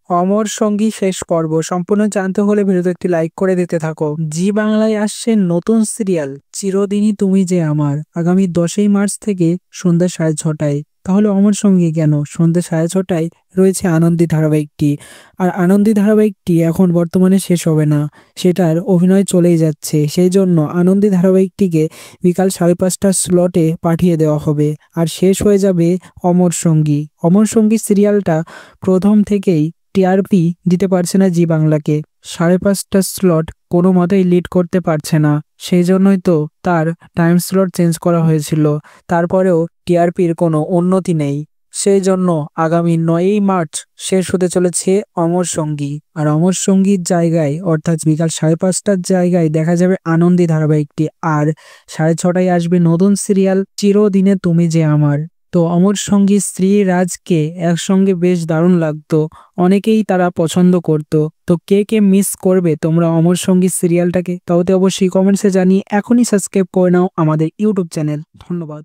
অমর সঙ্গী শেষ পর্ব সম্পূর্ণ জানতে হলে ভিডিওতে একটি লাইক করে দিতে থাকো। জি বাংলায় আসছে নতুন সিরিয়াল চিরদিনই তুমি যে আমার, আগামী 10ই মার্চ থেকে সন্ধ্যা 6:30টায়। তাহলে অমর সঙ্গী কেন? সন্ধ্যা 6:30টায় রয়েছে আনন্দী ধারাবাহিকটি। আর আনন্দী ধারাবাহিকটি এখন বর্তমানে শেষ হবে না, সেটার অভিনয় চলেই যাচ্ছে। সেই জন্য আনন্দী ধারাবাহিকটিকে বিকাল 5:30টার স্লটে পাঠিয়ে দেওয়া হবে, আর শেষ হয়ে যাবে অমর সঙ্গী। অমর সঙ্গী সিরিয়ালটা প্রথম থেকেই টিআরপি দিতে পারছে না জি বাংলাকে। 5:30টার স্লট কোনো মতেই লিড করতে পারছে না, সেই জন্যই তো তার টাইম স্লট চেঞ্জ করা হয়েছিল। তারপরেও টিআরপির কোনো উন্নতি নেই, সেই জন্য আগামী 9ই মার্চ শেষ হতে চলেছে অমর সঙ্গী। আর অমর সঙ্গীর জায়গায় অর্থাৎ বিকাল 5:30টার জায়গায় দেখা যাবে আনন্দী ধারাবাহিকটি। আর 6:30টায় আসবে নতুন সিরিয়াল চিরদিনে তুমি যে আমার। তো অমর সঙ্গী স্ত্রী রাজকে একসঙ্গে বেশ দারুণ লাগতো, অনেকেই তারা পছন্দ করত। তো কে কে মিস করবে তোমরা অমর সঙ্গী সিরিয়ালটাকে? তাহলে অবশ্যই কমেন্টসে জানিয়ে এখনই সাবস্ক্রাইব করে নাও আমাদের ইউটিউব চ্যানেল। ধন্যবাদ।